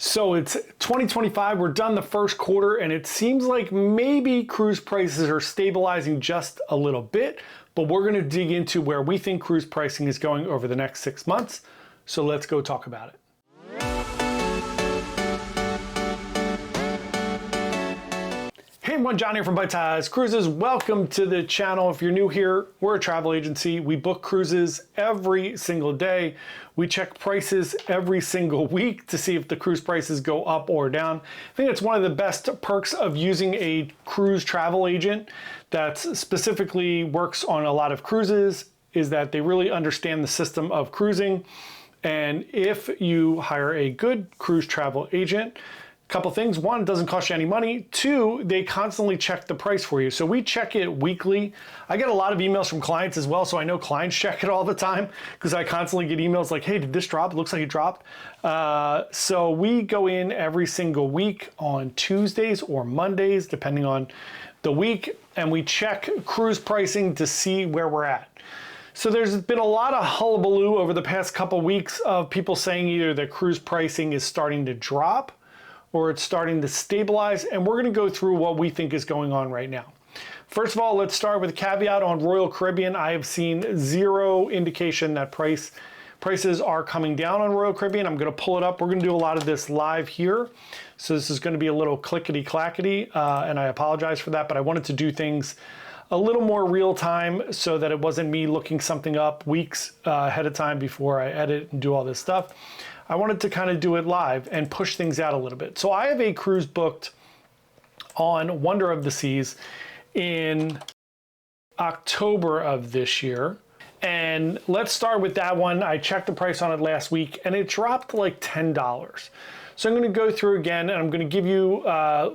So it's 2025, we're done the first quarter, and it seems like maybe cruise prices are stabilizing just a little bit, but we're gonna dig into where we think cruise pricing is going over the next 6 months. So let's go talk about it. Hey everyone, John here from Byte Cruises. Welcome to the channel. If you're new here, we're a travel agency. We book cruises every single day. We check prices every single week to see if the cruise prices go up or down. I think it's one of the best perks of using a cruise travel agent that specifically works on a lot of cruises is that they really understand the system of cruising. And if you hire a good cruise travel agent, couple things. One, it doesn't cost you any money. Two, they constantly check the price for you. So we check it weekly. I get a lot of emails from clients as well, so I know clients check it all the time because I constantly get emails like, hey, did this drop? It looks like it dropped. So we go in every single week on Tuesdays or Mondays, depending on the week, and we check cruise pricing to see where we're at. So there's been a lot of hullabaloo over the past couple weeks of people saying either that cruise pricing is starting to drop or it's starting to stabilize, and we're gonna go through what we think is going on right now. First of all, let's start with a caveat on Royal Caribbean. I have seen zero indication that prices are coming down on Royal Caribbean. I'm gonna pull it up. We're gonna do a lot of this live here. So this is gonna be a little clickety-clackety, and I apologize for that, but I wanted to do things a little more real time so that it wasn't me looking something up weeks ahead of time before I edit and do all this stuff. I wanted to kind of do it live and push things out a little bit. So I have a cruise booked on Wonder of the Seas in October of this year. And let's start with that one. I checked the price on it last week and it dropped like $10. So I'm gonna go through again and I'm gonna give you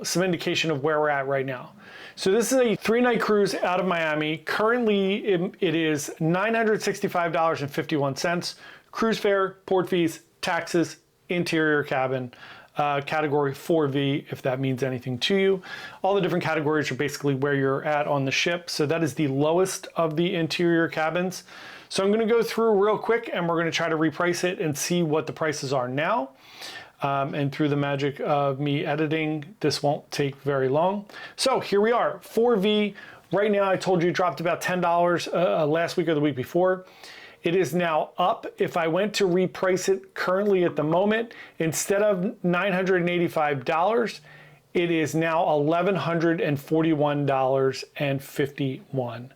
some indication of where we're at right now. So this is a 3-night cruise out of Miami. Currently it is $965.51. Cruise fare, port fees, taxes, interior cabin, category 4V, if that means anything to you. All the different categories are basically where you're at on the ship. So that is the lowest of the interior cabins. So I'm gonna go through real quick and we're gonna try to reprice it and see what the prices are now. And through the magic of me editing, this won't take very long. So here we are, 4V. Right now, I told you it dropped about $10 last week or the week before. It is now up. If I went to reprice it currently at the moment, instead of $985, it is now $1,141.51.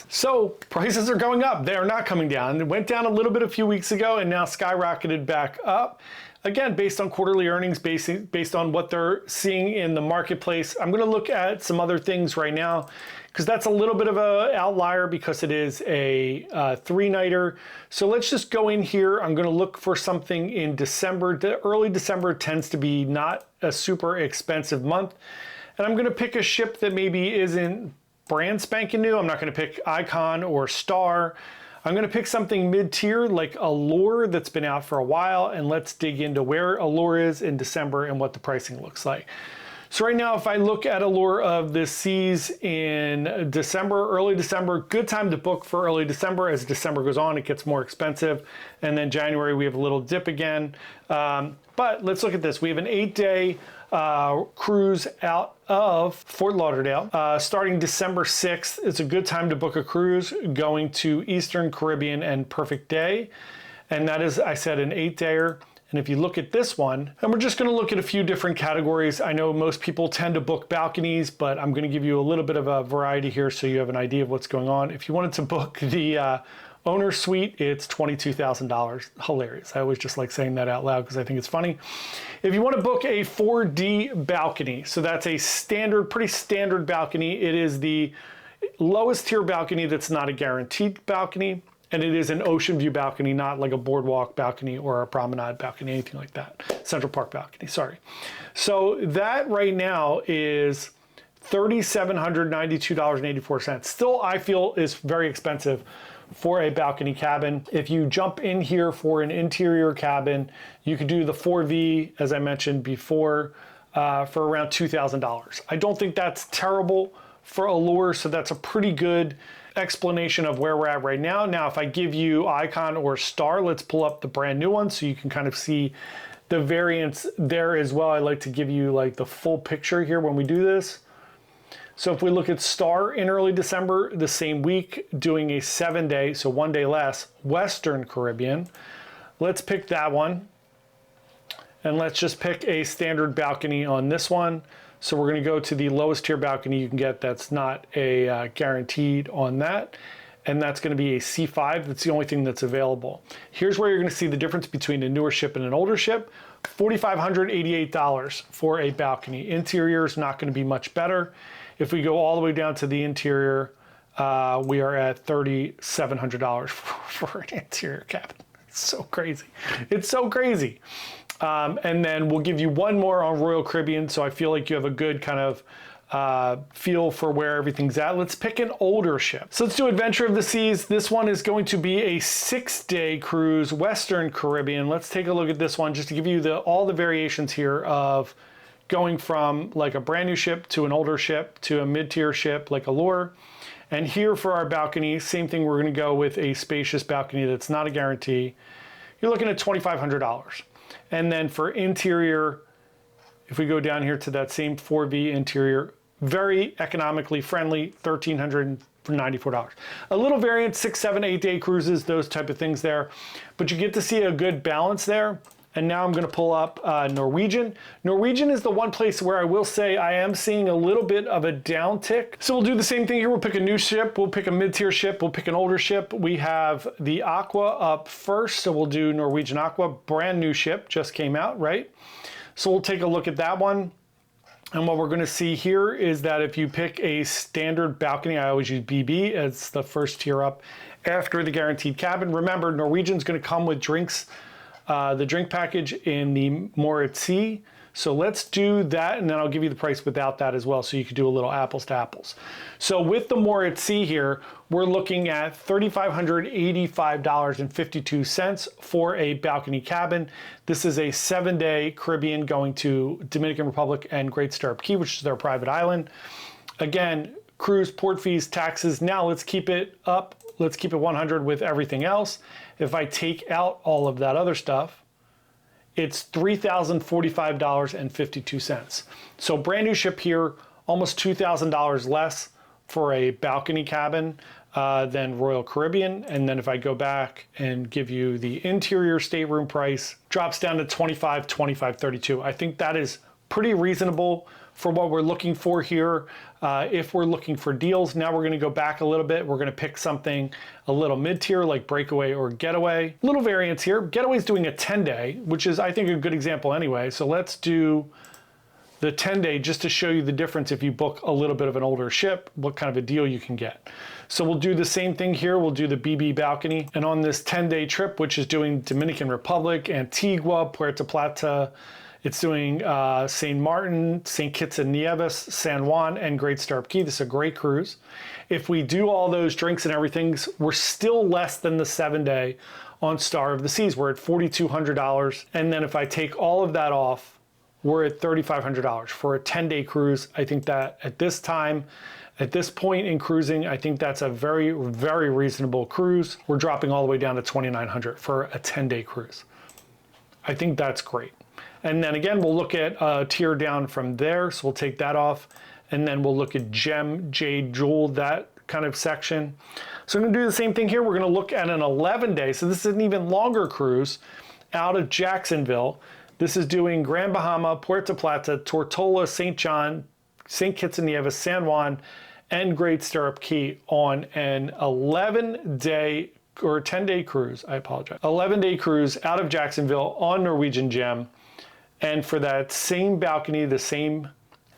So prices are going up. They are not coming down. It went down a little bit a few weeks ago and now skyrocketed back up. Again, based on quarterly earnings, based on what they're seeing in the marketplace. I'm gonna look at some other things right now because that's a little bit of an outlier because it is a 3-nighter. So let's just go in here. I'm gonna look for something in December. Early December tends to be not a super expensive month. And I'm gonna pick a ship that maybe isn't brand spanking new. I'm not gonna pick Icon or Star. I'm gonna pick something mid-tier like Allure that's been out for a while, and let's dig into where Allure is in December and what the pricing looks like. So right now, if I look at Allure of the Seas in December, early December, good time to book for early December. As December goes on, it gets more expensive. And then January, we have a little dip again. But let's look at this. We have an 8-day cruise out of Fort Lauderdale starting December 6th. It's a good time to book a cruise going to Eastern Caribbean and Perfect Day. And that is, I said, an 8-dayer. And if you look at this one, and we're just gonna look at a few different categories. I know most people tend to book balconies, but I'm gonna give you a little bit of a variety here so you have an idea of what's going on. If you wanted to book the owner suite, it's $22,000. Hilarious. I always just like saying that out loud because I think it's funny. If you want to book a 4D balcony, so that's a standard, pretty standard balcony. It is the lowest tier balcony that's not a guaranteed balcony. And it is an ocean view balcony, not like a boardwalk balcony or a promenade balcony, anything like that. Central Park balcony, sorry. So that right now is $3,792.84. Still, I feel is very expensive for a balcony cabin. If you jump in here for an interior cabin, you could do the 4V, as I mentioned before, for around $2,000. I don't think that's terrible for Allure, so that's a pretty good explanation of where we're at right now. Now, if I give you Icon or Star, let's pull up the brand new one so you can kind of see the variants there as well. I like to give you like the full picture here when we do this. So if we look at Star in early December, the same week, doing a 7-day, so 1 day less, Western Caribbean. Let's pick that one. And let's just pick a standard balcony on this one. So we're gonna go to the lowest tier balcony you can get that's not a guaranteed on that. And that's gonna be a C5, that's the only thing that's available. Here's where you're gonna see the difference between a newer ship and an older ship. $4,588 for a balcony. Interior is not gonna be much better. If we go all the way down to the interior, we are at $3,700 for an interior cabin. It's so crazy. It's so crazy. And then we'll give you one more on Royal Caribbean, so I feel like you have a good kind of feel for where everything's at. Let's pick an older ship. So let's do Adventure of the Seas. This one is going to be a 6-day cruise, Western Caribbean. Let's take a look at this one just to give you all the variations here of going from like a brand new ship to an older ship to a mid-tier ship like Allure. And here for our balcony, same thing, we're gonna go with a spacious balcony that's not a guarantee. You're looking at $2,500. And then for interior, if we go down here to that same 4V interior, very economically friendly, $1,394. A little variant, 6, 7, 8-day cruises, those type of things there. But you get to see a good balance there. And now I'm gonna pull up Norwegian. Norwegian is the one place where I will say I am seeing a little bit of a downtick. So we'll do the same thing here. We'll pick a new ship, we'll pick a mid-tier ship, we'll pick an older ship. We have the Aqua up first, so we'll do Norwegian Aqua, brand new ship, just came out, right? So we'll take a look at that one. And what we're gonna see here is that if you pick a standard balcony, I always use BB as the first tier up after the guaranteed cabin. Remember, Norwegian's gonna come with drinks, the drink package in the More at Sea. So let's do that, and then I'll give you the price without that as well, so you could do a little apples to apples. So with the More at Sea here, we're looking at $3,585.52 for a balcony cabin. This is a 7-day Caribbean going to Dominican Republic and Great Stirrup Cay, which is their private island. Again, cruise, port fees, taxes. Now let's keep it up. Let's keep it 100 with everything else. If I take out all of that other stuff, it's $3,045.52. So brand new ship here, almost $2,000 less for a balcony cabin than Royal Caribbean. And then if I go back and give you the interior stateroom price, drops down to $25,252. I think that is pretty reasonable for what we're looking for here. If we're looking for deals, now we're gonna go back a little bit. We're gonna pick something a little mid-tier like Breakaway or Getaway. Little variance here. Getaway's doing a 10-day, which is, I think, a good example anyway. So let's do the 10-day just to show you the difference if you book a little bit of an older ship, what kind of a deal you can get. So we'll do the same thing here. We'll do the BB balcony. And on this 10-day trip, which is doing Dominican Republic, Antigua, Puerto Plata, it's doing St. Martin, St. Kitts and Nevis, San Juan, and Great Stirrup Cay. This is a great cruise. If we do all those drinks and everything, we're still less than the 7-day on Star of the Seas. We're at $4,200. And then if I take all of that off, we're at $3,500 for a 10-day cruise. I think that at this time, at this point in cruising, I think that's a very, very reasonable cruise. We're dropping all the way down to $2,900 for a 10-day cruise. I think that's great. And then again, we'll look at a tier down from there. So we'll take that off. And then we'll look at Gem, Jade, Jewel, that kind of section. So I'm gonna do the same thing here. We're gonna look at an 11-day. So this is an even longer cruise out of Jacksonville. This is doing Grand Bahama, Puerto Plata, Tortola, St. John, St. Kitts and Nevis, San Juan, and Great Stirrup Cay on an 11-day or 10-day cruise, I apologize. 11-day cruise out of Jacksonville on Norwegian Gem. And for that same balcony, the same,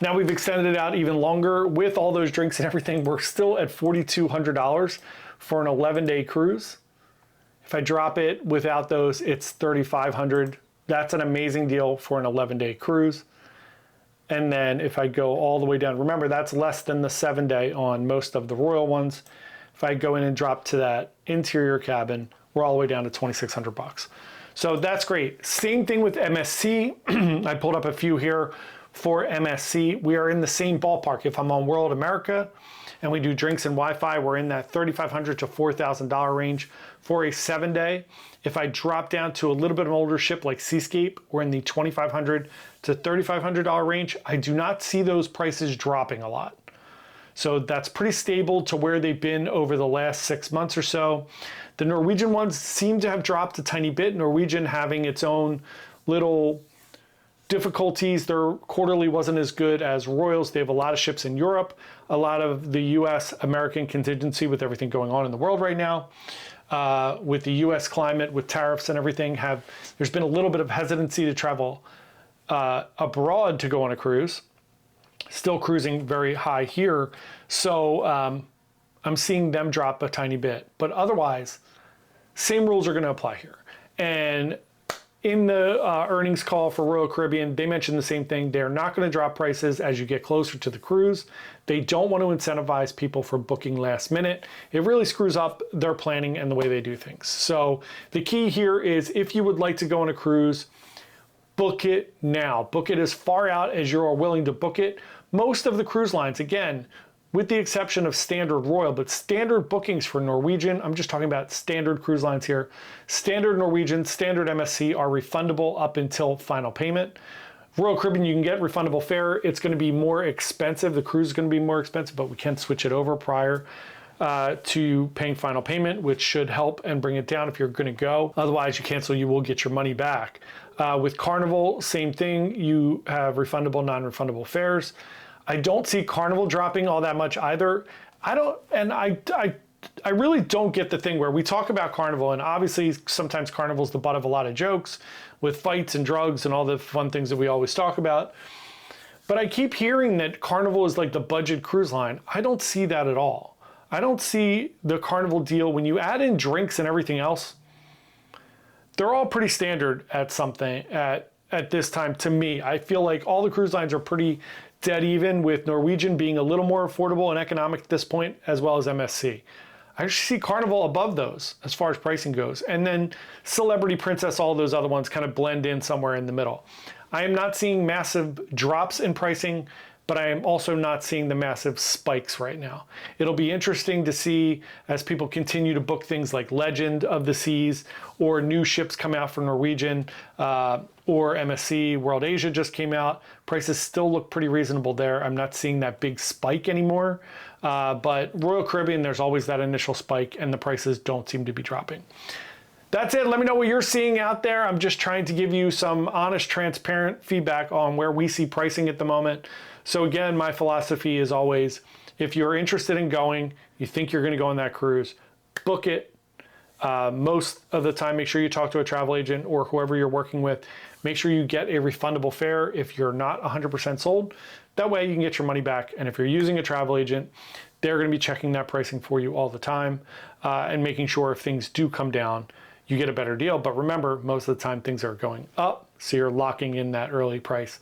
now we've extended it out even longer with all those drinks and everything. We're still at $4,200 for an 11-day cruise. If I drop it without those, it's $3,500. That's an amazing deal for an 11-day cruise. And then if I go all the way down, remember that's less than the 7-day on most of the Royal ones. If I go in and drop to that interior cabin, we're all the way down to $2,600. So that's great. Same thing with MSC. I pulled up a few here for MSC. We are in the same ballpark. If I'm on World America, and we do drinks and Wi-Fi, we're in that $3,500 to $4,000 range for a 7-day. If I drop down to a little bit of an older ship like Seascape, we're in the $2,500 to $3,500 range. I do not see those prices dropping a lot. So that's pretty stable to where they've been over the last 6 months or so. The Norwegian ones seem to have dropped a tiny bit. Norwegian having its own little difficulties. Their quarterly wasn't as good as Royals. They have a lot of ships in Europe, a lot of the US American contingency with everything going on in the world right now. With the US climate, with tariffs and everything, there's been a little bit of hesitancy to travel abroad to go on a cruise. Still cruising very high here. So I'm seeing them drop a tiny bit, but otherwise, same rules are going to apply here. And in the earnings call for Royal Caribbean, they mentioned the same thing. They're not going to drop prices as you get closer to the cruise. They don't want to incentivize people for booking last minute. It really screws up their planning and the way they do things. So the key here is, if you would like to go on a cruise, book it now. Book it as far out as you are willing to book it. Most of the cruise lines, again, with the exception of Standard Royal, but standard bookings for Norwegian, I'm just talking about standard cruise lines here, Standard Norwegian, Standard MSC are refundable up until final payment. Royal Caribbean, you can get refundable fare. It's going to be more expensive. The cruise is going to be more expensive, but we can switch it over prior to paying final payment, which should help and bring it down if you're going to go. Otherwise, you cancel, you will get your money back. With Carnival, same thing. You have refundable, non-refundable fares. I don't see Carnival dropping all that much either. I really don't get the thing where we talk about Carnival, and obviously sometimes Carnival's the butt of a lot of jokes with fights and drugs and all the fun things that we always talk about. But I keep hearing that Carnival is like the budget cruise line. I don't see that at all. I don't see the Carnival deal. When you add in drinks and everything else, they're all pretty standard at something at this time to me. I feel like all the cruise lines are pretty dead even, with Norwegian being a little more affordable and economic at this point, as well as MSC. I actually see Carnival above those as far as pricing goes. And then Celebrity, Princess, all those other ones kind of blend in somewhere in the middle. I am not seeing massive drops in pricing, but I am also not seeing the massive spikes right now. It'll be interesting to see as people continue to book things like Legend of the Seas, or new ships come out for Norwegian, or MSC. World Asia just came out. Prices still look pretty reasonable there. I'm not seeing that big spike anymore. But Royal Caribbean, there's always that initial spike, and the prices don't seem to be dropping. That's it. Let me know what you're seeing out there. I'm just trying to give you some honest, transparent feedback on where we see pricing at the moment. So again, my philosophy is always, if you're interested in going, you think you're going to go on that cruise, book it. Most of the time, make sure you talk to a travel agent or whoever you're working with. Make sure you get a refundable fare if you're not 100% sold. That way you can get your money back. And if you're using a travel agent, they're going to be checking that pricing for you all the time, and making sure if things do come down, you get a better deal. But remember, most of the time things are going up, so you're locking in that early price.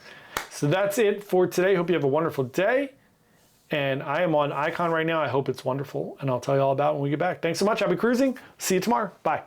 So that's it for today. Hope you have a wonderful day. And I am on Icon right now. I hope it's wonderful, and I'll tell you all about it when we get back. Thanks so much. I'll be cruising. See you tomorrow. Bye.